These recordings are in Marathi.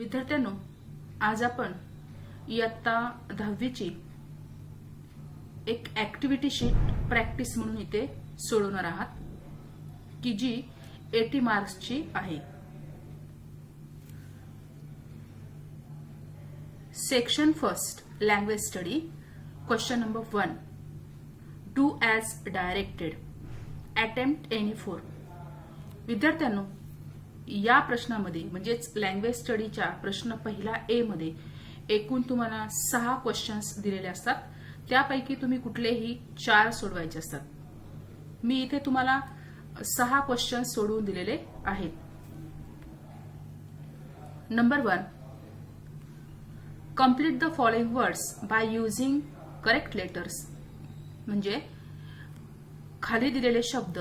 विद्यार्थ्यांनो, आज आपण इयत्ता 10वीची एक ऍक्टिव्हिटी शीट प्रॅक्टिस म्हणून इथे सोडवणार आहात की जी 80 मार्क्सची आहे. Section first language study. Question number 1. Do as directed. Attempt any 4. विद्यार्थ्यांनो, या प्रश्नामध्ये म्हणजेच लँग्वेज स्टडीच्या प्रश्न पहिला ए मध्ये एकूण तुम्हाला 6 क्वेश्चन्स दिलेले असतात. त्यापैकी तुम्ही कुठलेही 4 सोडवायचे असतात. मी इथे तुम्हाला 6 क्वेश्चन्स सोडवून दिलेले आहेत. Number 1. Complete the following words by using correct letters. म्हणजे खाली दिलेले शब्द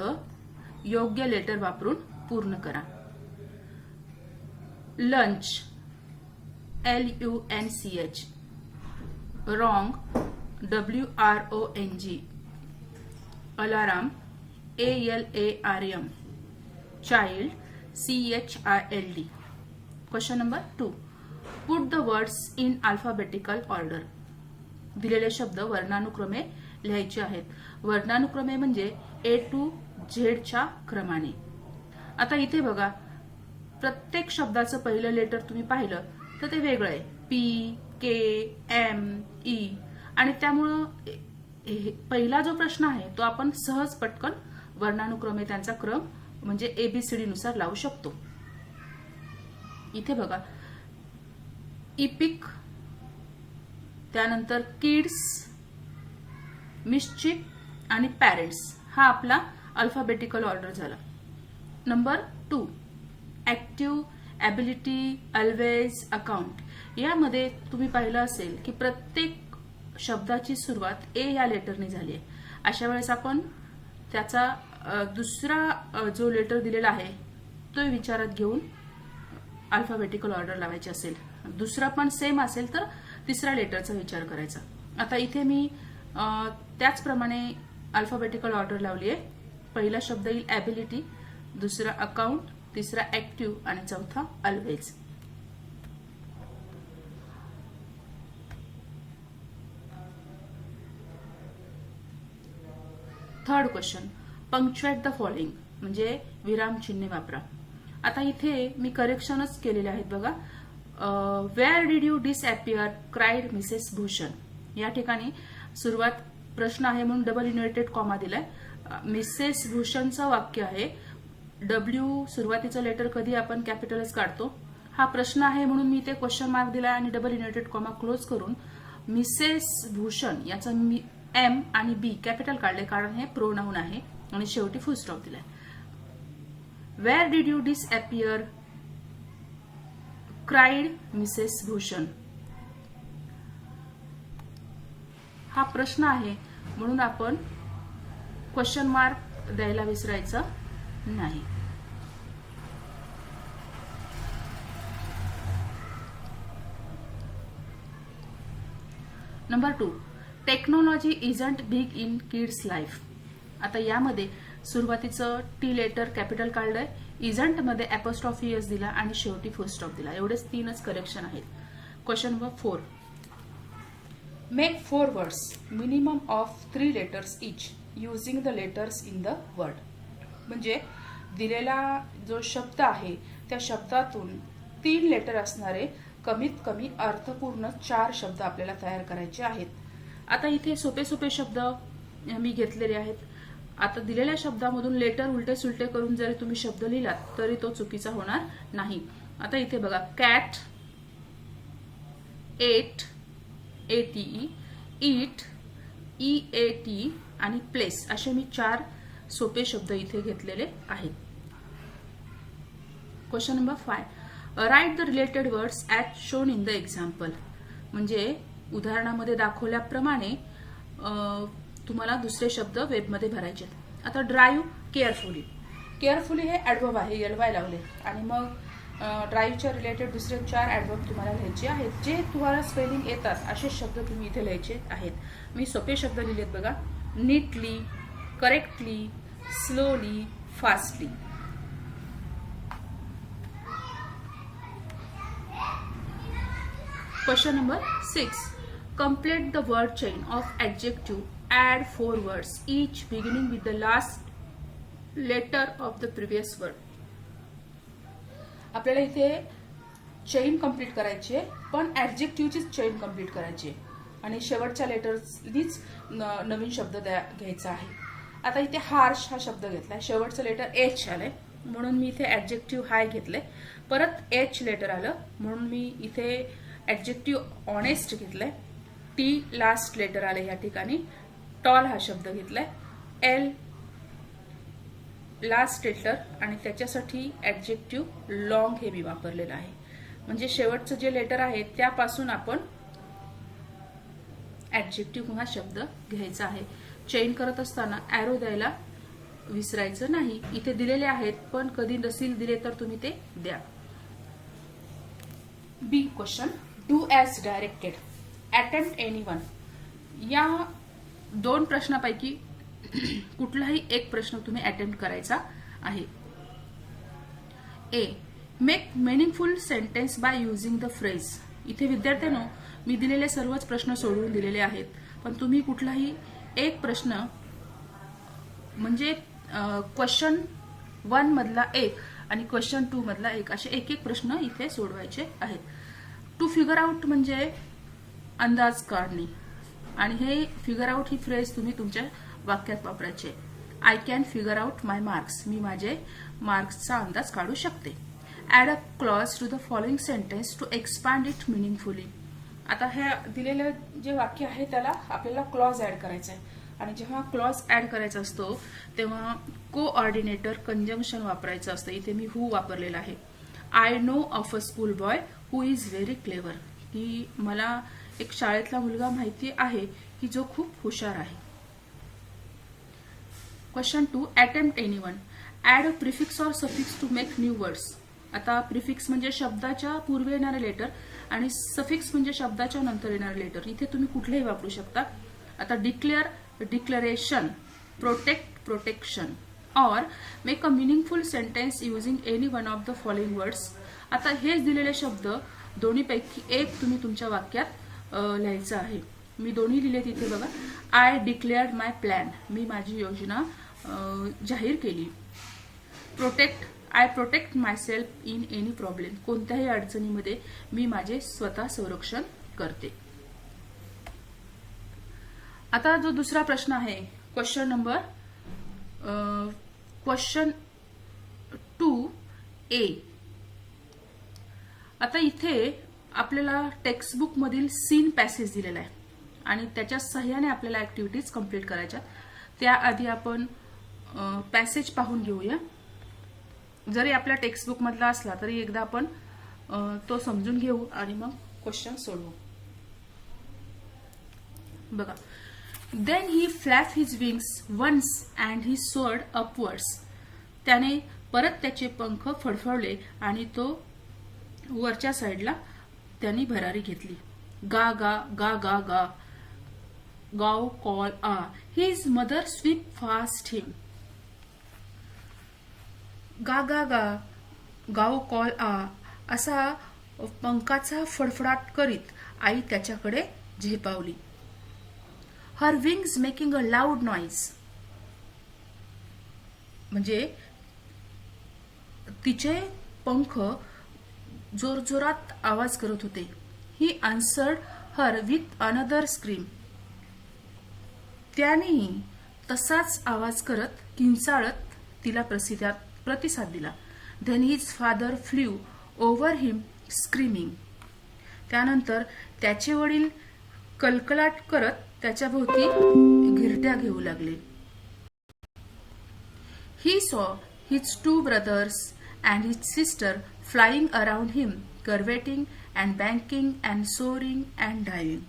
योग्य लेटर वापरून पूर्ण करा. Lunch LUNCH, wrong WRONG, alarm ALARM, child CHILD. Question number 2. Put the words in alphabetical order. दिलेले शब्द वर्णानुक्रमे लिहायचे आहेत. वर्णानुक्रमे म्हणजे A to Z च्या क्रमाने. आता इथे बघा, प्रत्येक शब्दाचं पहिलं लेटर तुम्ही पाहिलं तर ते वेगळं आहे. P, K, M, E. आणि त्यामुळं पहिला जो प्रश्न आहे तो आपण सहज पटकन वर्णानुक्रमे त्यांचा क्रम म्हणजे ABCD नुसार लावू शकतो. इथे बघा, इपिक, त्यानंतर किड्स, मिस्चिफ आणि पॅरेंट्स हा आपला अल्फाबेटिकल ऑर्डर झाला. Number 2. Active, ability, always, account. यामध्ये तुम्ही पाहिलं असेल की प्रत्येक शब्दाची सुरुवात ए या लेटरने झाली आहे. अशा वेळेस आपण त्याचा दुसरा जो लेटर दिलेला आहे तो विचारात घेऊन अल्फाबेटिकल ऑर्डर लावायची असेल. दुसरा पण सेम असेल तर तिसऱ्या लेटरचा विचार करायचा. आता इथे मी त्याचप्रमाणे अल्फाबेटिकल ऑर्डर लावली आहे. पहिला शब्द येईल ॲबिलिटी, दुसरा अकाउंट, तिसरा ऍक्टिव्ह आणि चौथा always. Third question. Punctuate the following म्हणजे विरामचिन्हे वापरा. आता इथे मी करेक्शनच केलेले आहेत बघा. Where did you disappear cried Mrs Bhushan. या ठिकाणी सुरुवात प्रश्न आहे म्हणून डबल इन्व्हर्टेड कॉमा दिलाय. मिसेस भूषणचं वाक्य आहे. W सुरुवातीचं लेटर कधी आपण कॅपिटलच काढतो. हा प्रश्न आहे म्हणून मी इथे क्वेश्चन मार्क दिला आणि डबल इन्व्हर्टेड कॉमा क्लोज करून मिसेस भूषण याचा M आणि B कॅपिटल काढले कारण हे प्रोनाउन आहे आणि शेवटी फुल स्टॉप दिलाय. Where did you disappear cried Mrs Bhushan. हा प्रश्न आहे म्हणून आपण क्वेश्चन मार्क द्यायला विसरायचं नाही. Number 2. Technology isn't big in kids life. आता यामध्ये सुरुवातीचं T लेटर कॅपिटल काढलंय, इजंट मध्ये अपॉस्ट्रॉफी S दिला आणि शेवटी फुल स्टॉप दिला. एवढेच 3च करेक्शन आहेत. Question number 4. Make 4 words minimum of 3 letters each using the letters in the word. म्हणजे दिलेला जो शब्द आहे त्या शब्दातून 3 लेटर असणारे कमीत कमी अर्थपूर्ण 4 शब्द आपल्याला तयार करायचे आहेत. आता इथे सोपे सोपे शब्द मी घेतलेले आहेत. आता दिलेल्या शब्दामधून लेटर उलटे सुलटे करून जरी तुम्ही शब्द लिहिलात तरी तो चुकीचा होणार नाही. आता इथे बघा, कॅट, एट, ATE, ईट, EAT आणि प्लेस असे मी 4 सोपे शब्द इथे घेतलेले आहेत. Question number 5. Write the related words as shown in the example. म्हणजे उदाहरणामध्ये दाखवल्याप्रमाणे तुम्हाला दुसरे शब्द वेबमध्ये भरायचे. आता ड्राईव्ह केअरफुली. केअरफुली हे ॲडवर्ब आहे, LY लावले आणि मग ड्राईव्हच्या रिलेटेड दुसरे 4 ॲडवर्ब तुम्हाला लिहायचे आहेत. जे तुम्हाला स्पेलिंग येतात असे शब्द तुम्ही इथे लिहायचे आहेत. मी सोपे शब्द लिहिलेत बघा. Neatly, correctly, slowly, fastly. Question number 6. Complete the word chain of adjective. Add 4 words, each beginning with the last letter of the previous word. आपल्याला इथे चेन कंप्लीट करायची आहे, पण ऍडजेक्टिव्हची चेन कंप्लीट करायची आहे आणि शेवटच्या लेटर्सनीच नवीन शब्द घ्यायचा आहे. आता इथे हार्श हा शब्द घेतलाय, शेवटचं लेटर एच आलंय म्हणून मी इथे ऍडजेक्टिव्ह हाय घेतलंय. परत एच लेटर आलं म्हणून मी इथे ऍडजेक्टिव्ह ऑनेस्ट घेतलंय. टी लास्ट लेटर आले या ठिकाणी. टॉल हा शब्द घेतलाय. एल लास्ट लेटर आणि त्याच्यासाठी ऍडजेक्टिव्ह लॉंग हे मी वापरलेलं आहे. म्हणजे शेवटचं जे लेटर आहे त्यापासून आपण ऍडजेक्टिव्ह हा शब्द घ्यायचा आहे. चेन करत असताना ॲरो द्यायला विसरायचं नाही. इथे दिलेले आहेत पण कधी नसेल दिले तर तुम्ही ते द्या. B question. Do as directed. Attempt any one. या 2 प्रश्नापैकी कुठलाही एक प्रश्न तुम्ही अटेम्प्ट करायचा आहे. A. Make meaningful sentence by using the phrase. इथे विद्यार्थ्यांनो मी दिलेले सर्वच प्रश्न सोडवून दिलेले आहेत, पण तुम्ही कुठलाही एक प्रश्न म्हणजे क्वेश्चन 1 मधला एक आणि क्वेश्चन 2 मधला एक असे एक एक प्रश्न इथे सोडवायचे आहेत. टू फिगर आउट म्हणजे अंदाज काढणे आणि हे फिगर आउट ही फ्रेज तुम्ही तुमच्या वाक्यात वापरायचे. I can figure out my marks. मी माझे मार्क्सचा अंदाज काढू शकते. Add a clause to the following sentence to expand it meaningfully. आता हे दिलेलं जे वाक्य आहे त्याला आपल्याला क्लॉज ऍड करायचा आहे आणि जेव्हा क्लॉज ऍड करायचा असतो तेव्हा कोऑर्डिनेटर कंजंक्शन वापरायचं असतं. इथे मी हू वापरलेलं आहे. I know of a school boy who is very clever. की मला एक शाळेतला मुलगा माहिती आहे की जो खूप हुशार आहे. Question 2. Attempt anyone. Add a prefix or suffix to make new words. आता प्रिफिक्स म्हणजे शब्दाच्या पूर्वी येणारे लेटर आणि सफिक्स म्हणजे शब्दाच्या नंतर येणारे लेटर. इथे तुम्ही कुठलेही वापरू शकता. आता declare, declaration, protect, protection or make a meaningful sentence using any one of the following words. आता हेच दिलेले शब्द दोन्हीपैकी एक तुम्ही तुमच्या वाक्यात लिहायचं आहे. मी दोन्ही लिहिले तिथे बघा. I declared my plan. मी माझी योजना जाहीर केली. Protect. I protect myself in any problem. कोणत्याही अडचणीमध्ये मी माझे स्वतः संरक्षण करते. आता जो दुसरा प्रश्न आहे क्वेश्चन नंबर क्वेश्चन 2A. आता इथे आपल्याला टेक्स्टबुक मधील सीन पॅसेज दिलेला आहे आणि त्याच्या सहाय्याने आपल्याला ऍक्टिव्हिटीज कंप्लीट करायच्या. त्याआधी आपण पॅसेज पाहून घेऊया. जरी आपल्या टेक्स्टबुक मधला असला तरी एकदा आपण तो समजून घेऊ आणि मग क्वेश्चन सोडवू. बघा. Then he flap his wings once and he soared upwards. त्याने परत त्याचे पंख फडफडले आणि तो वरच्या साईडला त्यांनी भरारी घेतली. गा गा गा गा गा. गाव कॉल आ. हिज मदर स्वीप फास्ट हिम. गा गा गा गाव कॉल आ असा पंखाचा फडफडाट करीत आई त्याच्याकडे झेपावली. Her wings making a loud noise. म्हणजे तिचे पंख जोरजोरात आवाज करत होते. He answered her with another scream. त्यानेही तसाच आवाज करत किंचाळत तिला प्रतिसाद दिला. Then his father flew over him screaming. त्यानंतर त्याचे वडील कलकलाट करत त्याच्याभोवती घिरट्या घेऊ लागले. He saw his 2 brothers and his sister flying around him, curveting and banking and soaring and diving.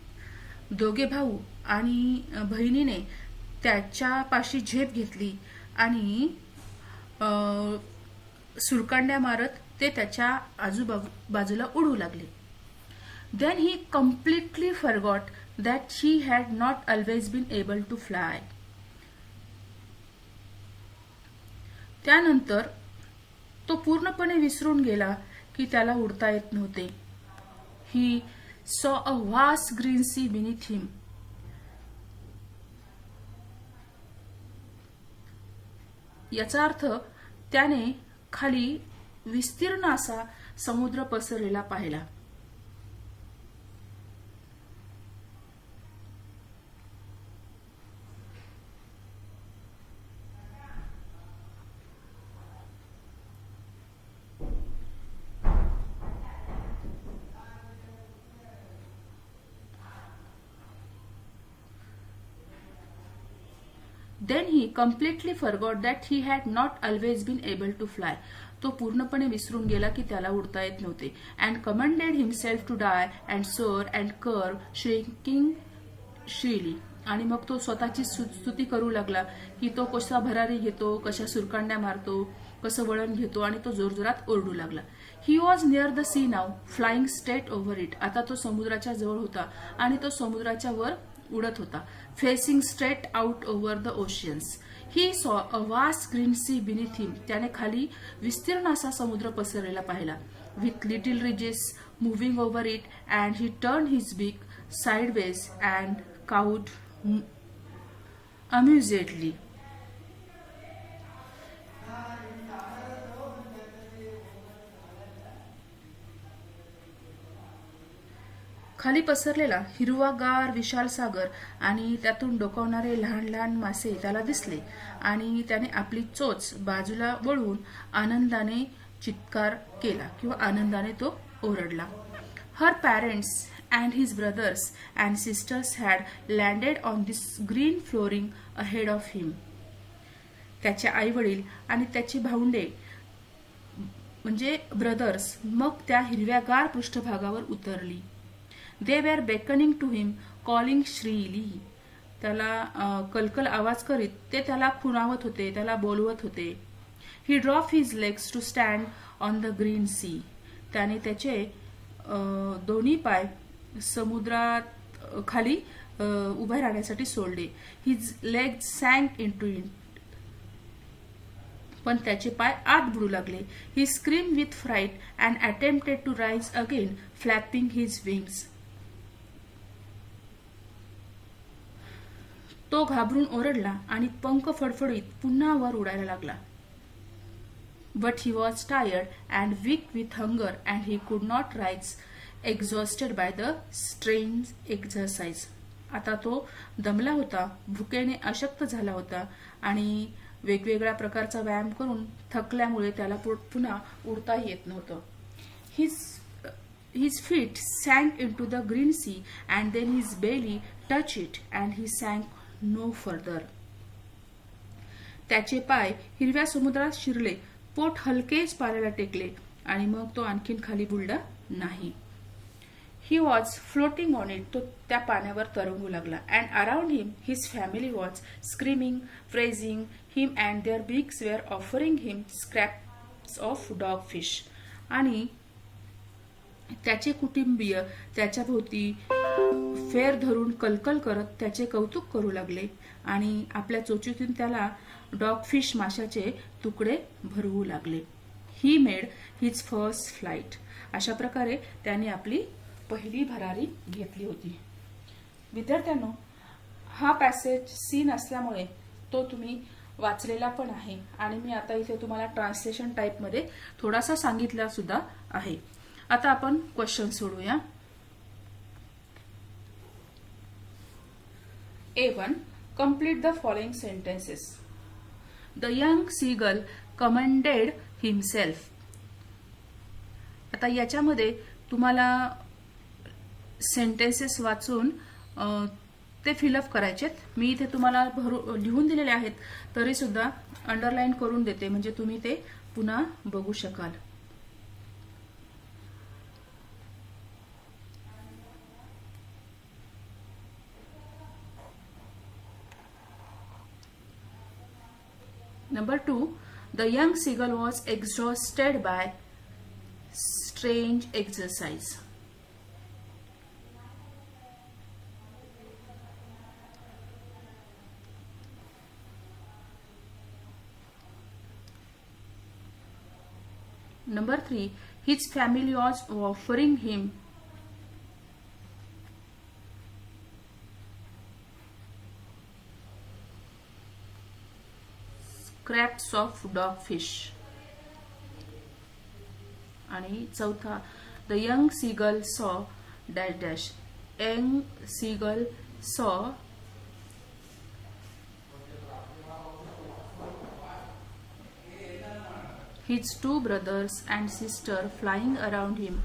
दोघे भाऊ आणि बहिणीने त्याच्यापाशी झेप घेतली आणि सुरकांड्या मारत ते त्याच्या आजूबाजूला उडू लागले. Then he completely forgot that he had not always been able to fly. त्यानंतर तो पूर्णपणे विसरून गेला की त्याला उडता येत नव्हते. He saw a vast green sea beneath him. याचा अर्थ त्याने खाली विस्तीर्ण असा समुद्र पसरलेला पाहिला. Then he completely forgot that he had not always been able to fly. तो पूर्णपणे विसरून गेला की त्याला उडता येत नव्हते. And commanded himself to die and soar and curve, shrieking shrilly. आणि मग तो स्वतःची स्तुती करू लागला की तो कसा भरारी घेतो, कशा सुरकांड्या मारतो, कसं वळण घेतो आणि तो जोरजोरात ओरडू लागला. He was near the sea now, flying straight over it. आता तो समुद्राच्या जवळ होता आणि तो समुद्राच्या वर उडत होता. Facing straight out over the oceans. He saw a vast green sea beneath him. त्याने खाली विस्तीर्ण असा समुद्र पसरलेला पाहिला. With little ridges moving over it and he turn his big sideways and crowed amusedly. खाली पसरलेला हिरवागार विशाल सागर आणि त्यातून डोकावणारे लहान लहान मासे त्याला दिसले आणि त्याने आपली चोच बाजूला वळवून आनंदाने चित्कार केला किंवा आनंदाने तो ओरडला. Her parents and his brothers and sisters had landed on this green flooring ahead of him. त्याचे आई वडील आणि त्याची भावंडे म्हणजे ब्रदर्स मग त्या हिरव्यागार पृष्ठभागावर उतरली. They were beckoning to him, calling shrilly. त्याला कलकल आवाज करीत ते त्याला खुणावत होते, त्याला बोलवत होते. He dropped his legs to stand on the green sea. त्याने त्याचे दोन्ही पाय समुद्रात खाली उभे राहण्यासाठी सोडले. His legs sank into it. पण त्याचे पाय आत बुडू लागले. He screamed with fright and attempted to rise again, flapping his wings. तो घाबरून ओरडला आणि पंख फडफडीत पुन्हा वर उडायला लागला. But he was tired and weak with hunger and he could not rise, exhausted by the strange exercise. आता तो दमला होता, भुकेने अशक्त झाला होता आणि वेगवेगळ्या प्रकारचा व्यायाम करून थकल्यामुळे त्याला पुन्हा उडता येत नव्हतं. His feet sank into the green sea and then his belly touched it and he sank no further. त्याचे पाय हिरव्या समुद्रात शिरले, पोट हलकेच पाण्याला टेकले आणि मग तो आणखीन खाली बुडला नाही. He was floating on it. तो त्या पाण्यावर तरंगू लागला. And around him his family was screaming, praising him and their beaks were offering him scraps of dogfish. आणि त्याचे कुटुंबीय त्याच्या भोवती फेर धरून कलकल करत त्याचे कौतुक करू लागले आणि आपल्या चोचीतून त्याला डॉगफिश माशाचे तुकडे भरवू लागले. He made his first flight. अशा प्रकारे त्याने आपली पहिली भरारी घेतली होती. विद्यार्थ्यांनो, हा पॅसेज सीन असल्यामुळे तो तुम्ही वाचलेला पण आहे आणि मी आता इथे तुम्हाला ट्रान्सलेशन टाइप मध्ये थोडासा सांगितला सुद्धा आहे. आता आपण question सोडूया. A1. Complete the following sentences. The young seagull commanded himself. आता याच्यामध्ये तुम्हाला सेंटेन्सेस वाचून ते फिलअप करायचेत. मी इथे तुम्हाला लिहून दिलेले आहेत, तरी सुद्धा अंडरलाईन करून देते म्हणजे तुम्ही ते पुन्हा बघू शकाल. Number 2, the young seagull was exhausted by strange exercise. Number 3, his family was offering him scraps of dogfish. आणि चौथा, the young seagull saw dash dash. Young seagull saw his two brothers and sister flying around him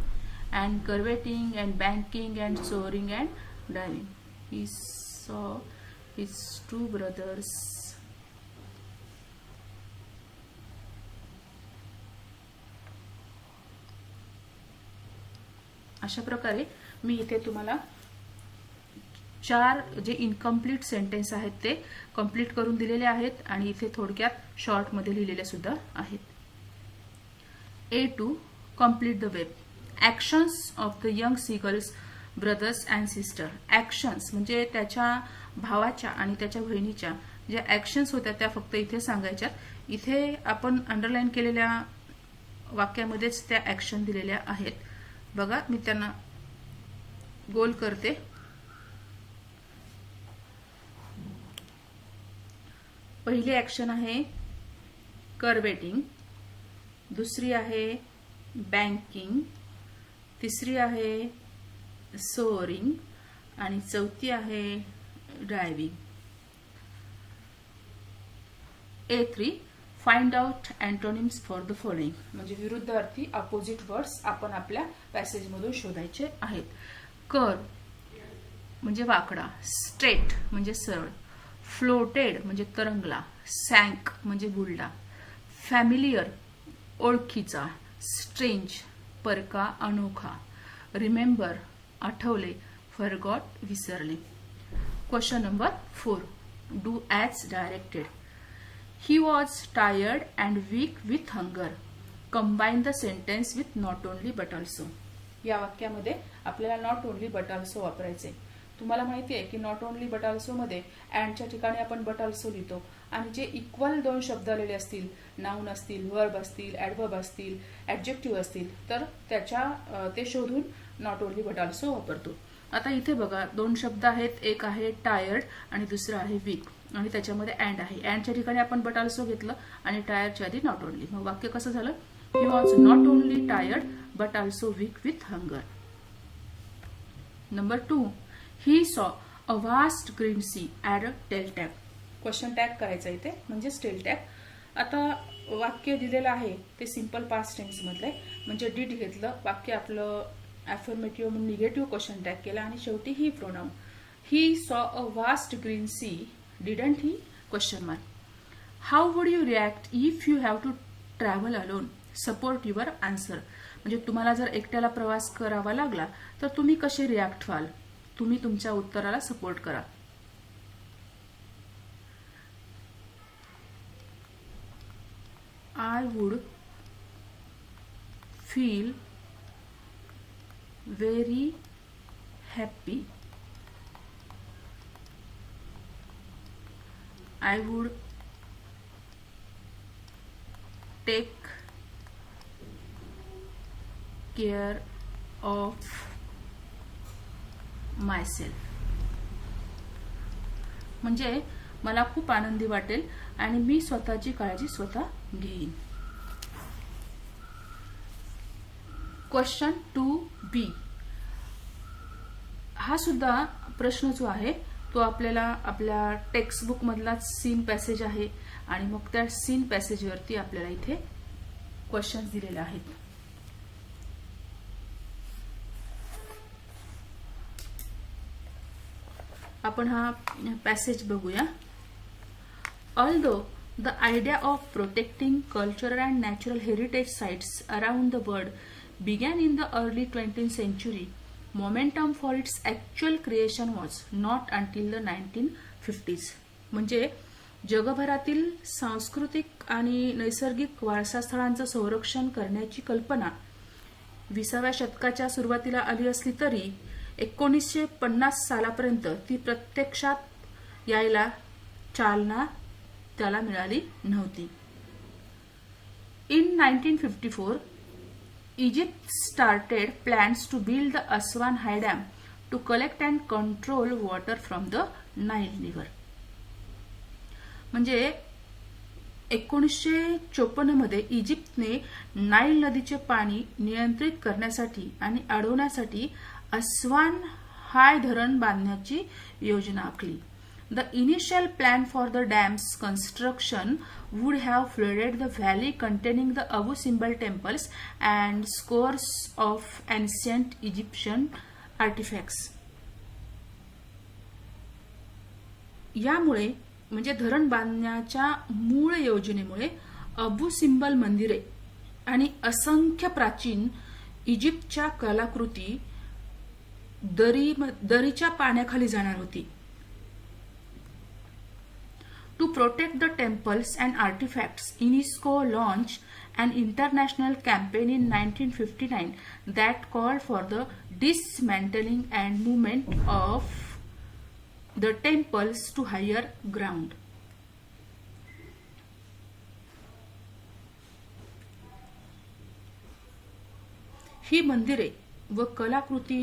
and curveting and banking and soaring and diving. He saw his two brothers अशा प्रकारे मी इथे तुम्हाला 4 जे इनकम्प्लीट सेंटेन्स आहेत ते कंप्लीट करून दिलेले आहेत आणि इथे थोडक्यात शॉर्ट मध्ये लिहिलेले सुद्धा आहेत. A2, complete the web. Actions of the young seagulls brothers and sister. Actions म्हणजे त्याच्या भावाच्या आणि त्याच्या बहिणीच्या ज्या ऍक्शन्स होत्या त्या फक्त इथे सांगायच्या. इथे आपण अंडरलाईन केलेल्या वाक्यामध्येच त्या ऍक्शन दिलेल्या आहेत. बघा मी त्यांना गोल करते. पहिली ऍक्शन आहे कर्वेटिंग, दुसरी आहे बँकिंग, तिसरी आहे सोअरिंग आणि चौथी आहे driving. A3, find out antonyms for the following. म्हणजे विरुद्धार्थी अपोजिट वर्ड्स आपण आपल्या पॅसेज मधून शोधायचे आहेत. कर्व म्हणजे वाकडा, स्ट्रेट म्हणजे सरळ, फ्लोटेड म्हणजे तरंगला, सँक म्हणजे बुडला, फॅमिलियर ओळखीचा, स्ट्रेंज परका अनोखा, रिमेंबर आठवले, फॉरगॉट विसरले. Question number 4, do as directed. He was tired and weak with hunger. Combine the sentence with not only but also. या वाक्यामध्ये आपल्याला नॉट ओनली बट ऑल्सो वापरायचे. तुम्हाला माहिती आहे की नॉट ओनली बट ऑल्सो मध्ये अँडच्या ठिकाणी आपण बट ऑल्सो लिहितो आणि जे इक्वल 2 शब्द आलेले असतील, नाउन असतील, वर्ब असतील, ऍडवर्ब असतील, ऍडजेक्टिव्ह असतील, तर ते शोधून नॉट ओनली बट ऑल्सो वापरतो. आता इथे बघा 2 शब्द आहेत. एक आहे टायर्ड आणि दुसरा आहे वीक आणि त्याच्यामध्ये अँड आहे. अँडच्या ठिकाणी आपण बट ऑल्सो घेतलं आणि टायर्डच्या आधी नॉट ओनली. मग वाक्य कसं झालं? He was not only tired but also weak with hunger. Number 2, he saw a vast green sea at a tail tag. Question tag करायचा इथे म्हणजे टेल टॅग. आता वाक्य दिलेलं आहे ते सिंपल पास्ट टेन्स मधले म्हणजे डीड घेतलं, वाक्य आपलं अफर्मेटिव्ह म्हणून निगेटिव्ह क्वेश्चन टॅग केला आणि शेवटी ही pronoun. He saw a vast green sea didn't he question mark. How would you react if you have to travel alone? Support your answer. म्हणजे तुम्हाला जर एकट्याला प्रवास करावा लागला तर तुम्ही कसे रिॲक्ट व्हाल? तुम्ही तुमच्या उत्तराला सपोर्ट करा. I would feel very happy. I would take care of myself. म्हणजे मला खूप आनंदी वाटेल आणि मी स्वतःची काळजी स्वतः घेईन. क्वेश्चन 2B हा सुद्धा प्रश्न जो आहे तो आपल्याला आपल्या टेक्स्टबुक मधलाच सीन पॅसेज आहे आणि मग त्या सीन पॅसेजवरती आपल्याला इथे क्वेश्चन्स दिलेले आहेत. आपण हा पॅसेज बघूया. Although the idea of protecting cultural and natural heritage sites around the world began in the early 20th century, momentum for its actual creation was not until the 1950s. म्हणजे जगभरातील सांस्कृतिक आणि नैसर्गिक वारसा स्थळांचं संरक्षण करण्याची कल्पना 20व्या शतकाच्या सुरुवातीला आली असली तरी 1950 सालापर्यंत ती प्रत्यक्षात यायला चालना त्याला मिळाली नव्हती. In 1954, Egypt started plans to build the Aswan High Dam to collect and control water from the Nile River. म्हणजे 1954 मध्ये इजिप्तने नाईल नदीचे पाणी नियंत्रित करण्यासाठी आणि अडवण्यासाठी अस्वान हाय धरण बांधण्याची योजना आखली. The initial plan for the dam's construction would have flooded the valley containing the Abu Simbel temples and scores of ancient Egyptian artifacts. यामुळे म्हणजे धरण बांधण्याच्या मूळ योजनेमुळे अबू सिंबल मंदिरे आणि असंख्य प्राचीन इजिप्तच्या कलाकृती दरीच्या पाण्याखाली जाणार होती. To protect the temples and artifacts, UNESCO launched an international campaign in 1959 that called for the dismantling and movement of the temples to higher ground. ही मंदिरे व कलाकृती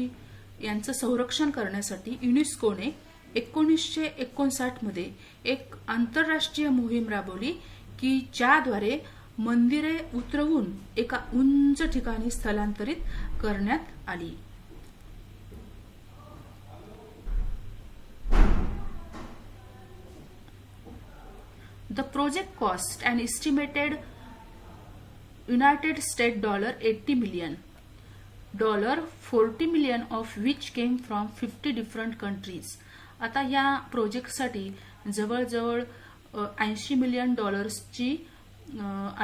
यांचं संरक्षण करण्यासाठी युनेस्कोने 1959 मध्ये एक आंतरराष्ट्रीय मोहीम राबवली की ज्याद्वारे मंदिरे उतरवून एका उंच ठिकाणी स्थलांतरित करण्यात आली. The project cost an estimated United States $80 million, $40 million of which came from 50 different countries. आता या प्रोजेक्टसाठी जवळजवळ $80 मिलियन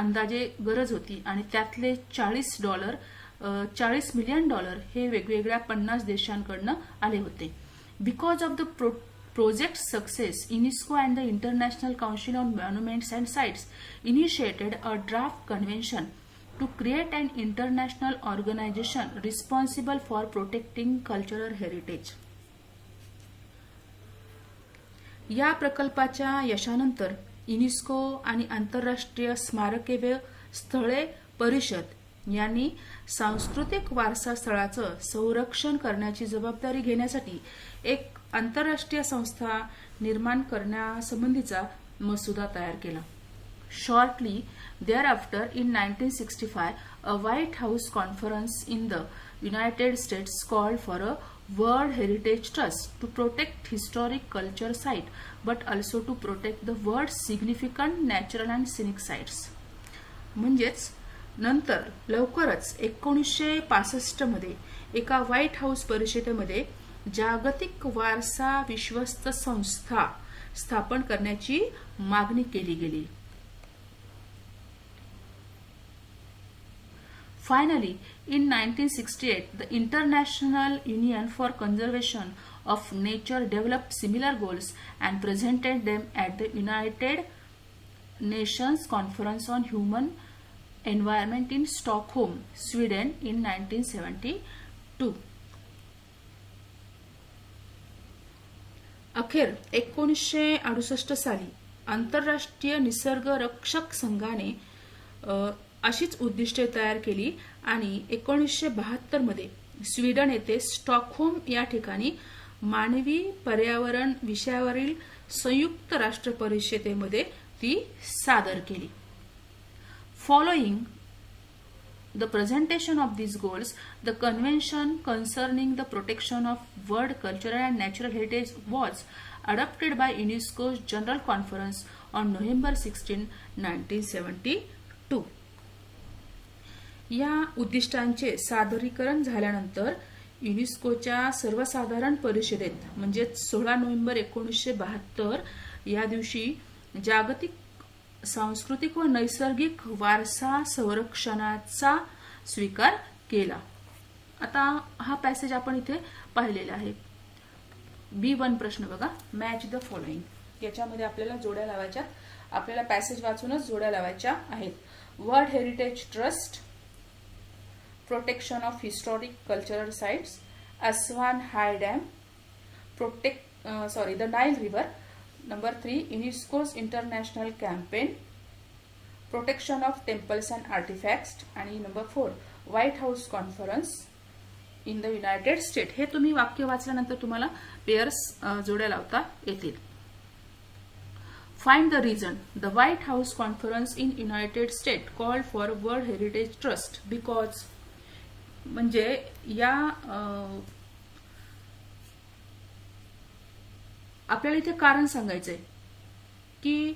अंदाजे गरज होती आणि त्यातले $40 मिलियन हे वेगवेगळ्या 50 देशांकडनं आले होते. Because of the project success, UNESCO and the International Council on Monuments and Sites initiated a draft convention to create an international organization responsible for protecting cultural heritage. या प्रकल्पाच्या यशानंतर युनेस्को आणि आंतरराष्ट्रीय स्मारके स्थळे परिषद यांनी सांस्कृतिक वारसा स्थळाचं संरक्षण करण्याची जबाबदारी घेण्यासाठी एक आंतरराष्ट्रीय संस्था निर्माण करण्यासंबंधीचा मसुदा तयार केला. Shortly thereafter in 1965 a White House conference in the United States called for a World Heritage Trust to protect historic culture site but also to protect the world's significant natural and scenic sites. म्हणजेच नंतर लवकरच 1965 मध्ये एका व्हाईट हाऊस परिषदेमध्ये जागतिक वारसा विश्वस्त संस्था स्थापन करण्याची मागणी केली गेली. Finally, in 1968, the International Union for Conservation of Nature developed similar goals and presented them at the United Nations Conference on Human Environment in Stockholm, Sweden in 1972. अखेर 1968 साली आंतरराष्ट्रीय निसर्ग रक्षक संघाने अशीच उद्दिष्टे तयार केली आणि 1972 मध्ये स्वीडन येथे स्टॉकहोम या ठिकाणी मानवी पर्यावरण विषयावरील संयुक्त राष्ट्र परिषदेमध्ये ती सादर केली. Following the presentation of these goals, the convention concerning the protection of world cultural and natural heritage was adopted by UNESCO's General Conference on November 16, 1972. या उद्दिष्टांचे सादरीकरण झाल्यानंतर युनेस्कोच्या सर्वसाधारण परिषदेत म्हणजे 16 नोव्हेंबर 1972 या दिवशी जागतिक सांस्कृतिक व नैसर्गिक वारसा संरक्षणाचा स्वीकार केला. आता हा पॅसेज आपण इथे पाहिलेला आहे. B1 प्रश्न बघा, मॅच द फॉलोइंग. याच्यामध्ये आपल्याला जोड्या लावायच्या, आपल्याला पॅसेज वाचूनच जोड्या लावायच्या आहेत. World heritage trust, protection of historic cultural sites, Aswan high dam, the Nile river. Number 3, UNESCO's international campaign, protection of temples and artifacts. आणि number 4, White House conference in the United States. हे तुम्ही वाक्य वाचल्यानंतर तुम्हाला पेयर्स जोड्या लावता येतील. Find the reason. The White House conference in United States called for World Heritage Trust because म्हणजे या आपल्याला इथे कारण सांगायचंय की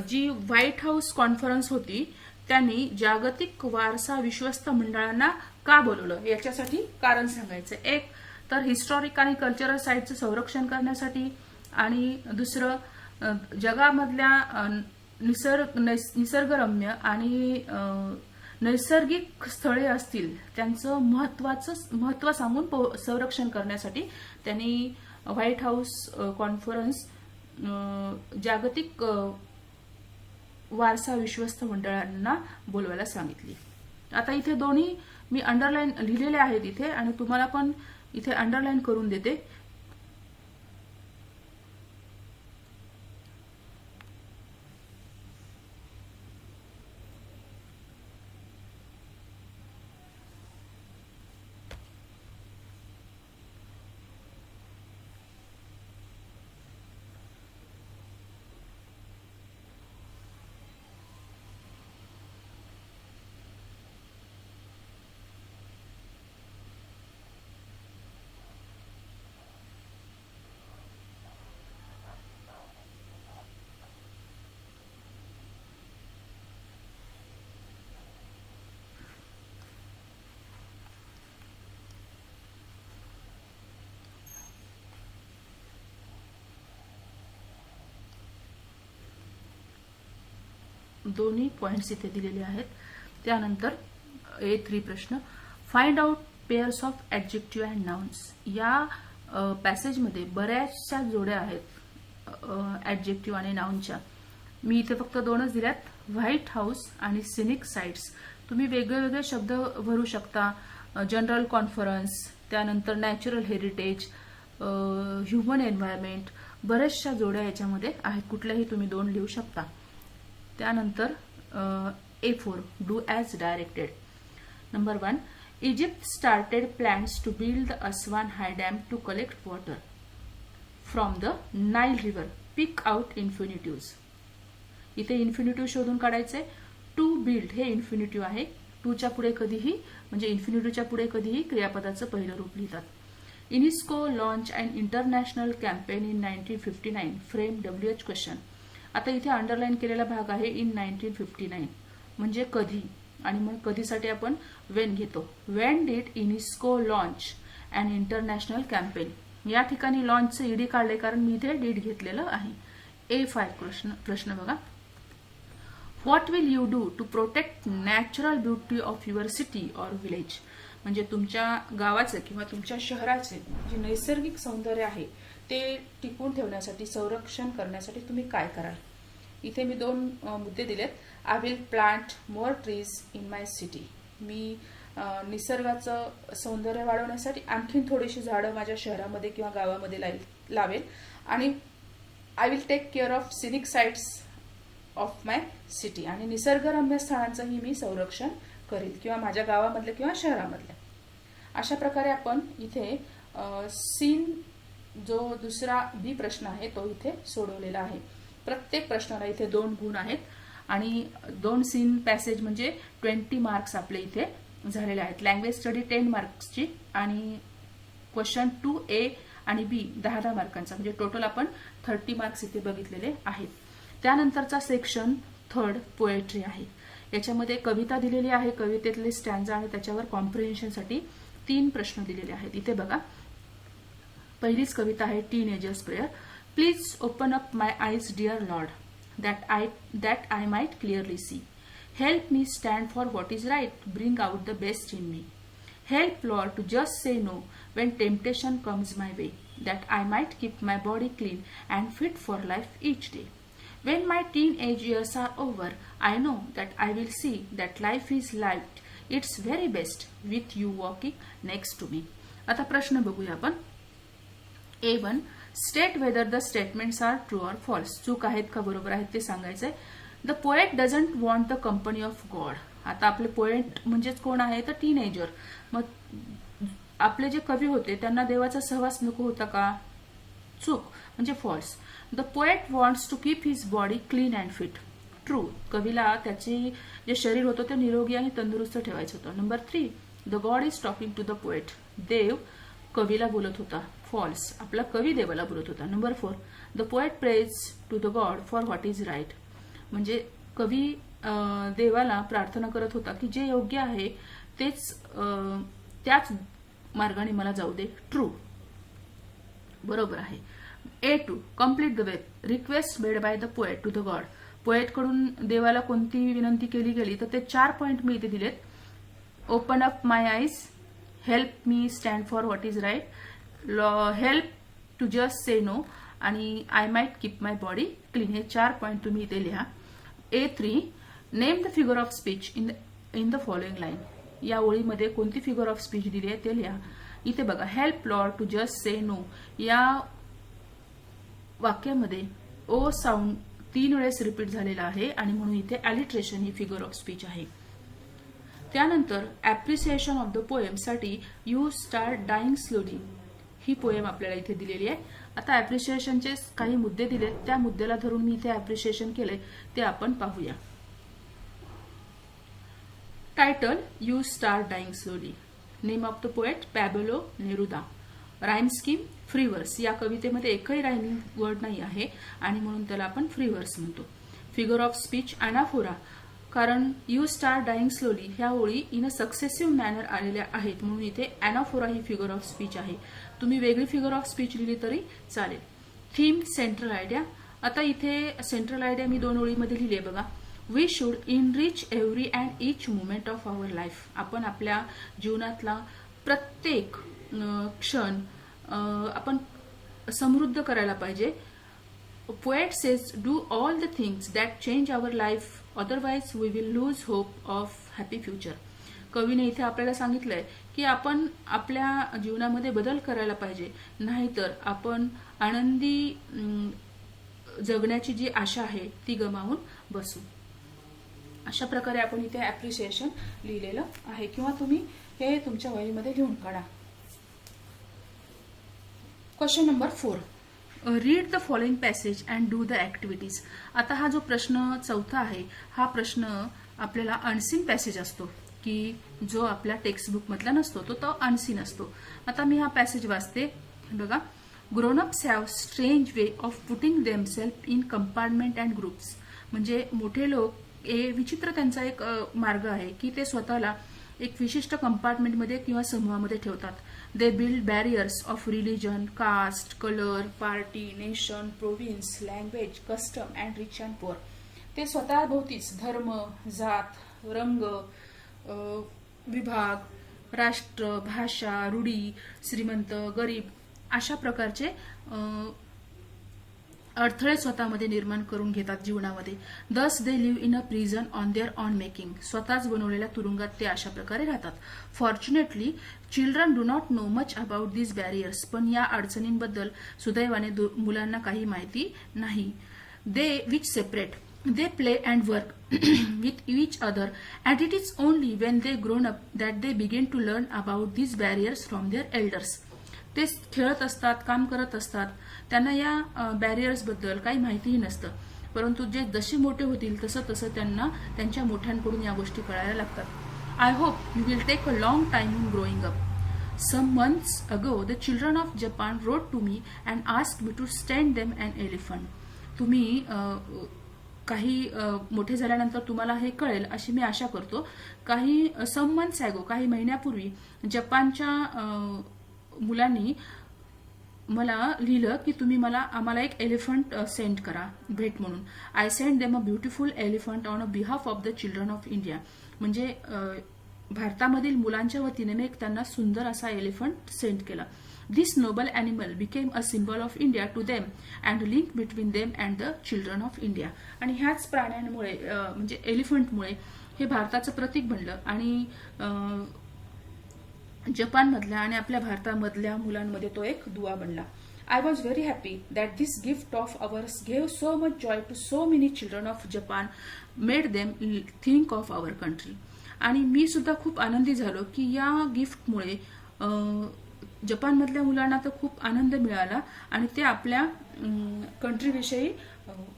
जी व्हाईट हाऊस कॉन्फरन्स होती त्यांनी जागतिक वारसा विश्वस्त मंडळांना का बोलवलं याच्यासाठी कारण सांगायचं. एक तर हिस्टॉरिक आणि कल्चरल साईटचं संरक्षण करण्यासाठी आणि दुसरं जगामधल्या निसर्गरम्य आणि नैसर्गिक स्थळे असतील त्यांचं महत्व सांगून संरक्षण करण्यासाठी त्यांनी व्हाईट हाऊस कॉन्फरन्स जागतिक वारसा विश्वस्त मंडळांना बोलवायला सांगितली. आता इथे दोन्ही मी अंडरलाईन लिहिलेले आहेत इथे आणि तुम्हाला पण इथे अंडरलाईन करून देते. दोन्ही पॉइंट्स इथे दिलेले आहेत. त्यानंतर A3 प्रश्न, find out pairs of adjective and nouns. या पॅसेजमध्ये बऱ्याचशा जोड्या आहेत ऍडजेक्टिव्ह आणि नाउनच्या. मी इथे फक्त दोनच दिल्यात, व्हाईट हाऊस आणि सिनिक साइट्स. तुम्ही वेगळे वेगळे शब्द भरू शकता. जनरल कॉन्फरन्स, त्यानंतर नॅचरल हेरिटेज, ह्युमन एन्व्हायरमेंट, बऱ्याचशा जोड्या याच्यामध्ये आहेत. कुठल्याही तुम्ही दोन लिहू शकता. त्यानंतर A4 do as directed. Number 1, Egypt started plans to build the Aswan high dam to collect water from the Nile river. Pick out infinitive. इथे इन्फिनिटिव्ह शोधून काढायचे. टू बिल्ड हे इन्फिनिटिव्ह आहे. टूच्या पुढे कधीही म्हणजे इन्फिनिटिव्हच्या पुढे कधीही क्रियापदाचं पहिलं रूप लिहितात. UNESCO launch and international campaign in 1959 frame WH question. आता इथे अंडरलाईन केलेला भाग आहे इन 1959 म्हणजे कधी, आणि मग कधीसाठी आपण वेन घेतो. Wien did UNESCO launch and international campaign. या ठिकाणी लॉन्चचे ईडी काढले कारण मी इथे डीड घेतलेलं आहे. A5 प्रश्न बघा, what will you do to protect natural beauty of your city or village. म्हणजे तुमच्या गावाचे किंवा तुमच्या शहराचे जे नैसर्गिक सौंदर्य आहे ते टिकवून ठेवण्यासाठी, संरक्षण करण्यासाठी तुम्ही काय कराल. इथे मी दोन मुद्दे दिलेत. I will plant more trees in my city. मी निसर्गाचं सौंदर्य वाढवण्यासाठी आणखीन थोडीशी झाडं माझ्या शहरामध्ये किंवा गावामध्ये लावेल. आणि I will take care of scenic sites of my city. आणि निसर्गरम्य स्थानांचंही मी संरक्षण करेल किंवा माझ्या गावामधल्या किंवा शहरामधल्या. अशा प्रकारे आपण इथे सीन जो दुसरा बी प्रश्न आहे तो इथे सोडवलेला आहे. प्रत्येक प्रश्नाला इथे 2 गुण आहेत आणि 2 सीन पॅसेज म्हणजे 20 मार्क्स आपले इथे झालेले आहेत. लँग्वेज स्टडी 10 मार्क्सची आणि क्वेश्चन 2A आणि B 10 मार्कांचा म्हणजे टोटल आपण 30 मार्क्स इथे बघितलेले आहेत. त्यानंतरचा सेक्शन 3 पोएट्री आहे. याच्यामध्ये कविता दिलेली आहे, कवितेतले स्टॅन्झा आणि त्याच्यावर कॉम्प्रिहेन्शनसाठी 3 प्रश्न दिलेले आहेत. इथे बघा, पहिलीच कविता आहे teenagers prayer. Please open up my eyes dear lord that I might clearly see. Help me stand for what is right. Bring out the best in me. Help, Lord, to just say no when temptation comes my way, that I might keep my body clean and fit for life each day. When my teenage years are over, I know that I will see that life is lived its very best with you walking next to me. आता प्रश्न बघूया आपण. A1, state whether the statements are true or false. चूक आहेत का बरोबर आहेत ते सांगायचंय. The poet doesn't want the company of God. आता आपले पोएट म्हणजेच कोण आहे तर टीनेजर. मग आपले जे कवी होते त्यांना देवाचा सहवास नको होता का. चूक म्हणजे false. The poet wants to keep his body clean and fit. True. कवीला त्याचे जे शरीर होतं ते निरोगी आणि तंदुरुस्त ठेवायचं होतं. Number 3, the god is talking to the poet. देव कवीला बोलत होता. फॉल्स. आपला कवी देवाला बोलत होता. Number 4, the poet prays to the god for what is right. म्हणजे कवी देवाला प्रार्थना करत होता की जे योग्य आहे त्याच मार्गाने मला जाऊ दे. ट्रू. बरोबर आहे. A2, complete the web. Request made by the poet to the God. Poet कडून देवाला कोणती विनंती केली गेली तर ते 4 पॉइंट मी इथे दिलेत. Open up my eyes, help me stand for what is right, help to just say no आणि I might keep my body clean. हे 4 पॉइंट तुम्ही इथे लिहा. A3, name the figure of speech in the following line. या ओळीमध्ये कोणती फिगर ऑफ स्पीच दिली आहे ते लिहा. इथे बघा, help lord to just say no या वाक्यामध्ये ओ साऊंड 3 वेळेस रिपीट झालेला आहे आणि म्हणून इथे अलिट्रेशन ही फिगर ऑफ स्पीच आहे. त्यानंतर ऍप्रिसिएशन ऑफ द पोएम साठी यू स्टार्ट डाईंग स्लोली ही पोएम आपल्याला इथे दिलेली आहे. आता ऍप्रिसिएशनचे काही मुद्दे दिलेत, त्या मुद्द्याला धरून मी इथे ऍप्रिसिएशन केले ते आपण पाहूया. Title, you start dying slowly. Name of the poet, Pablo Neruda. Rhyme scheme, free verse. या कवितेमध्ये एकही रायमिंग वर्ड नाही आहे आणि म्हणून त्याला आपण फ्री वर्स म्हणतो. Figure of speech, anaphora. कारण यू स्टार्ट डाईंग स्लोली ह्या ओळी इन अ सक्सेसिव्ह मॅनर आलेल्या आहेत म्हणून इथे anaphora he figure of speech आहे. तुम्ही वेगळी फिगर ऑफ स्पीच लिहिली तरी चालेल. Theme, central idea. आता इथे सेंट्रल आयडिया मी 2 ओळीमध्ये लिहिली आहे बघा. We should enrich every and each moment of our life. आपण आपल्या जीवनातला प्रत्येक क्षण आपण समृद्ध करायला पाहिजे. Poet says, do all the things that change our life, otherwise we will lose hope of happy future. कवीने इथे आपल्याला सांगितलंय की आपण आपल्या जीवनामध्ये बदल करायला पाहिजे, नाहीतर आपण आनंदी जगण्याची जी आशा आहे ती गमावून बसू. अशा प्रकारे आपण इथे ऍप्रिसिएशन लिहिलेलं आहे किंवा तुम्ही हे तुमच्या वहीमध्ये लिहून काढा. Question number 4, read the following passage and do the activities. आता हा जो प्रश्न 4था आहे हा प्रश्न आपल्याला अनसीन पॅसेज असतो की जो आपल्या टेक्स्टबुक मधला नसतो, तो अनसीन असतो. आता मी हा पॅसेज वाचते बघा. Grownups have strange way of putting themselves in compartment and groups. म्हणजे मोठे लोक विचित्र त्यांचा एक मार्ग आहे की ते स्वतःला एक विशिष्ट कंपार्टमेंटमध्ये किंवा समूहामध्ये ठेवतात. They build barriers of religion, caste, colour, party, nation, province, language, custom and rich and poor. ते स्वतः भोवतीच धर्म, जात, रंग, विभाग, राष्ट्र, भाषा, रूढी, श्रीमंत, गरीब अशा प्रकारचे अडथळे स्वतःमध्ये निर्माण करून घेतात जीवनामध्ये. Thus they live in a prison on their own making. स्वतःच बनवलेल्या तुरुंगात ते अशा प्रकारे राहतात. Fortunately children do not know much about these barriers. पण या अडचणींबद्दल सुदैवाने मुलांना काही माहिती नाही. They which separate, they play and work with each other, and it is only when they grown up that they begin to learn about these barriers from their elders. ते खेळत असतात, काम करत असतात, त्यांना या बॅरियर्स बद्दल काही माहितीही नसतं, परंतु जे जसे मोठे होतील तसं तसं त्यांना त्यांच्या मोठ्यांकडून या गोष्टी कळायला लागतात. I hope you will take a long time in growing up. Some months ago, the children of Japan wrote to me and asked me to stand them an elephant. तुम्ही काही मोठे झाल्यानंतर तुम्हाला हे कळेल अशी मी आशा करतो. some months ago, काही महिन्यापूर्वी जपानच्या मुलांनी मला लिहिलं की तुम्ही आम्हाला एक एलिफंट सेंड करा भेट म्हणून. I send them a beautiful elephant on a behalf of the children of India. म्हणजे भारतामधील मुलांच्या वतीने मी त्यांना सुंदर असा एलिफंट सेंड केला. This noble animal became a symbol of India to them and link between them and the children of India. आणि ह्याच प्राण्यांमुळे म्हणजे एलिफंटमुळे हे भारताचं प्रतीक बनलं आणि जपानमधल्या आणि आपल्या भारतामधल्या मुलांमध्ये तो एक दुवा बनला. I was very happy that this gift of ours gave so much joy to so many children of Japan, made them think of our country. आणि मी सुद्धा खूप आनंदी झालो की या गिफ्टमुळे जपानमधल्या मुलांना तर खूप आनंद मिळाला आणि ते आपल्या कंट्रीविषयी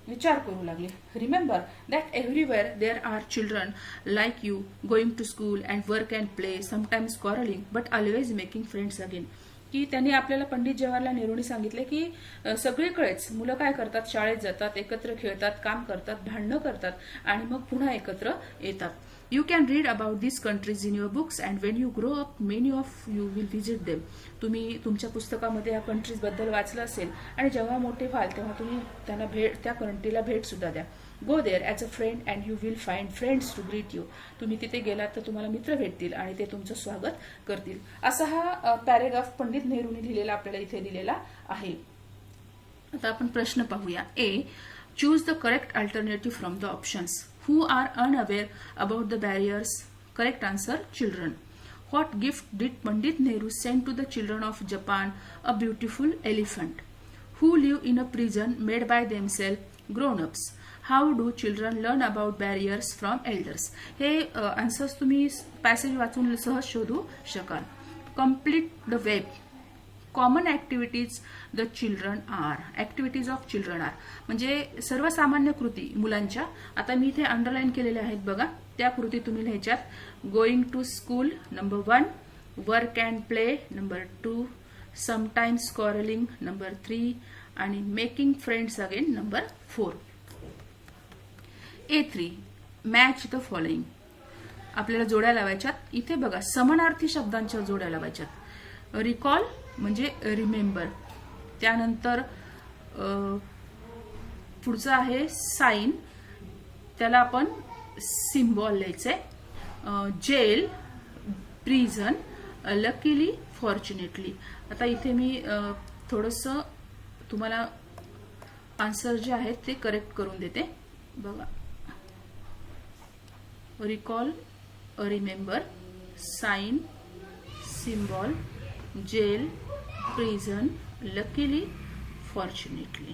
विचार करू लागले. Remember that everywhere there are children like you going to school and work and play sometimes quarrelling but always making friends again. की त्यांनी आपल्याला पंडित जवाहरलाल नेहरूंनी सांगितले की सगळीकडेच मुलं काय करतात, शाळेत जातात, एकत्र खेळतात, काम करतात, भांडणं करतात आणि मग पुन्हा एकत्र येतात. You can read about these countries in your books and when you grow up many of you will visit them. तुम्ही तुमच्या पुस्तकामध्ये या कंट्रीज बद्दल वाचलं असेल आणि जेव्हा मोठे व्हाल तेव्हा तुम्ही त्यांना त्या कंट्रीला भेट सुद्धा द्या. Go there as a friend and you will find friends to greet you. तुम्ही तिथे गेलात तर तुम्हाला मित्र भेटतील आणि ते तुमचं स्वागत करतील. असा हा पॅरेग्राफ पंडित नेहरूंनी लिहिलेला आपल्याला इथे दिलेला आहे. आता आपण प्रश्न पाहूया. A, choose the correct alternative from the options. Who are unaware about the barriers? Correct answer, children. What gift did Pandit Nehru send to the children of Japan? A beautiful elephant. Who live in a prison made by themselves? Grown-ups. How do children learn about barriers from elders? हे आन्सर्स तुम्ही पॅसेज वाचून सहज शोधू शकाल. Complete the web. Common activities the children are. Activities of children are म्हणजे सर्वसामान्य कृती मुलांच्या. आता मी इथे अंडरलाईन केलेल्या आहेत बघा, त्या कृती तुम्ही लिहायच्यात. Going to school number 1, work and play number 2, sometimes quarrelling number 3 आणि making friends again number 4. A3, match the following. आपल्याला जोड्या लावायच्यात. इथे बघा समानार्थी शब्दांच्या जोड्या लावायच्यात. रिकॉल म्हणजे रिमेंबर, त्यानंतर पुढचं आहे साइन, त्याला आपण सिम्बॉल लिहायचंय. Jail, prison, luckily, fortunately. आता इथे मी थोडंसं तुम्हाला आन्सर जे आहेत ते करेक्ट करून देते बघा. Recall, remember, sign, symbol, jail, prison, luckily, fortunately.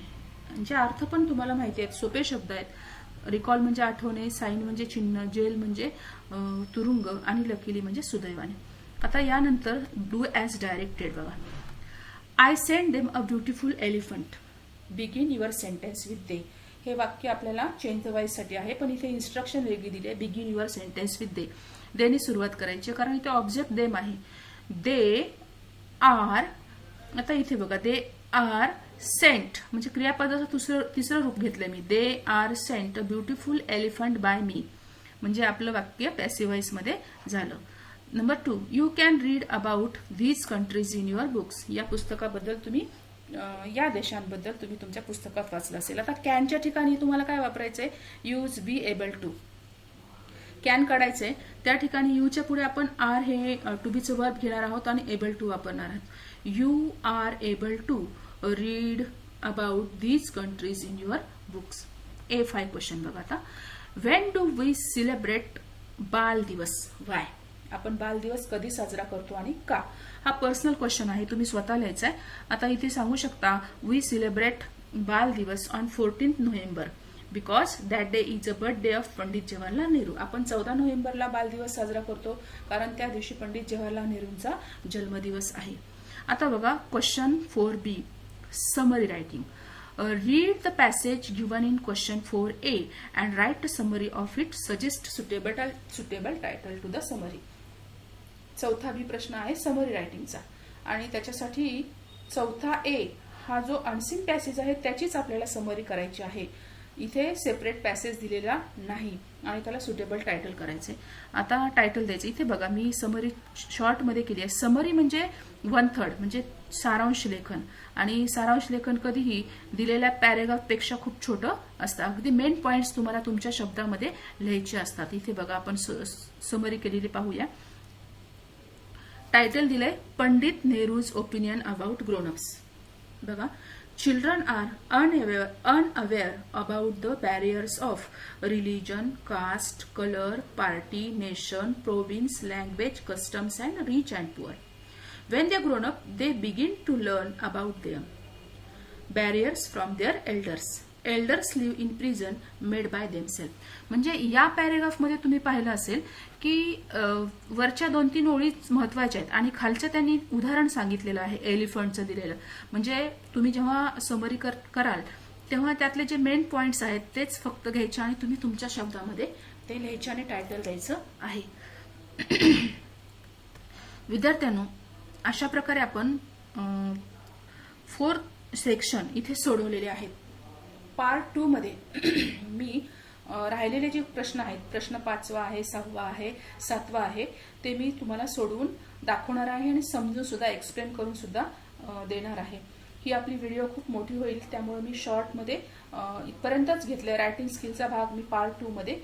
म्हणजे अर्थ पण तुम्हाला माहिती आहेत, सोपे शब्द आहेत. रिकॉल म्हणजे आठवणे, साइन म्हणजे चिन्ह, जेल म्हणजे तुरुंग आणि लकीली म्हणजे सुदैवाने. आता यानंतर डू ॲज डायरेक्टेड बघा. I send them a beautiful elephant. Begin your sentence with they. हे वाक्य आपल्याला चेंज द वाईज साठी आहे, पण इथे इन्स्ट्रक्शन वेगळी दिली आहे. बिगिन युअर सेंटेन्स विथ दे. देने सुरुवात करायची कारण इथे ऑब्जेक्ट देम आहे. They are. आता इथे बघा, दे आर सेंट म्हणजे क्रियापदाचं तिसरं रूप घेतलंय मी. They are sent a beautiful elephant by me म्हणजे आपलं वाक्य पॅसिव्ह व्हॉइस मध्ये झालं. Number 2, you can read about these countries in your books. या पुस्तकाबद्दल तुम्ही या देशांबद्दल तुम्ही तुमच्या पुस्तकात वाचलं असेल. आता कॅनच्या ठिकाणी तुम्हाला काय वापरायचंय? Use be able to. Can काढायचंय, त्या ठिकाणी यूच्या पुढे आपण आर हे टू बीचं वर्ब घेणार आहोत आणि एबल टू वापरणार आहोत. You are able to read about these countries in your books. A5 question बघा आता. व्हेन डू वी सेलिब्रेट बाल दिवस? वाय. आपण बाल दिवस कधी साजरा करतो आणि का? हा पर्सनल क्वेश्चन आहे, तुम्ही स्वतः लिहायचा आहे. आता इथे सांगू शकता वी सेलिब्रेट बाल दिवस on 14 November because that day is a birthday of Pandit Jawaharlal Nehru. आपण 14 नोव्हेंबरला बाल दिवस साजरा करतो कारण त्या दिवशी पंडित जवाहरलाल नेहरूंचा जन्मदिवस आहे. आता बघा question 4B, summary writing. Read the passage given in question 4A and write a summary of it. Suggest suitable title to the summary. चौथा बी प्रश्न आहे समरी रायटिंगचा आणि त्याच्यासाठी चौथा A हा जो अनसीन पॅसेज आहे त्याचीच आपल्याला समरी करायची आहे. इथे सेपरेट पॅसेज दिलेला नाही आणि त्याला सुटेबल टायटल करायचे. आता टायटल द्यायचं. इथे बघा मी समरी शॉर्ट मध्ये केली आहे. समरी म्हणजे 1/3 म्हणजे सारांश लेखन आणि सारांश लेखन कधीही दिलेल्या पॅरेग्राफ पेक्षा खूप छोटं असतं. अगदी मेन पॉइंट्स तुम्हाला तुमच्या शब्दामध्ये लिहायचे असतात. इथे बघा आपण समरी केलेली पाहूया. टायटल दिलंय Pandit Nehru's opinion about grown-ups. बघा, children are unaware about the barriers of religion, caste, color, party, nation, province, language, customs and rich and poor. When they grown up, they begin to learn about them barriers from their elders. Elders live in prison made by themselves. म्हणजे या पॅरेग्राफमध्ये तुम्ही पाहिलं असेल की वरच्या 2-3 ओळी महत्वाच्या आहेत आणि खालचं त्यांनी उदाहरण सांगितलेलं आहे एलिफंटचं दिलेलं. म्हणजे तुम्ही जेव्हा समरी कराल तेव्हा त्यातले जे मेन पॉइंट्स आहेत तेच फक्त घ्यायचे आणि तुम्ही तुमच्या शब्दामध्ये ते लिहायचे आणि टायटल द्यायचं आहे. विद्यार्थ्यांनो, अशा प्रकारे आपण 4 सेक्शन इथे सोडवलेले आहेत. पार्ट 2 मध्ये मी राहिलेले जे प्रश्न आहेत, प्रश्न 5वा आहे, 6वा आहे, 7वा आहे, ते मी तुम्हाला सोडवून दाखवणार आहे आणि समजून सुद्धा एक्सप्लेन करून सुद्धा देणार आहे. ही आपली व्हिडिओ खूप मोठी होईल, त्यामुळे मी शॉर्टमध्ये इथपर्यंतच घेतले. रायटिंग स्किलचा भाग मी पार्ट 2 मध्ये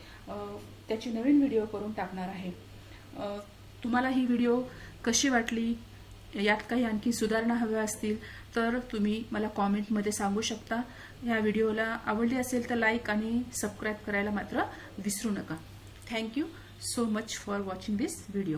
त्याची नवीन व्हिडिओ करून टाकणार आहे. तुम्हाला ही व्हिडिओ कशी वाटली, यात काही आणखी सुधारणा हव्या असतील तर तुम्ही मला कॉमेंटमध्ये सांगू शकता. या व्हिडिओला आवडली असेल तर लाईक आणि सबस्क्राईब करायला मात्र विसरू नका. Thank you so much for watching this video.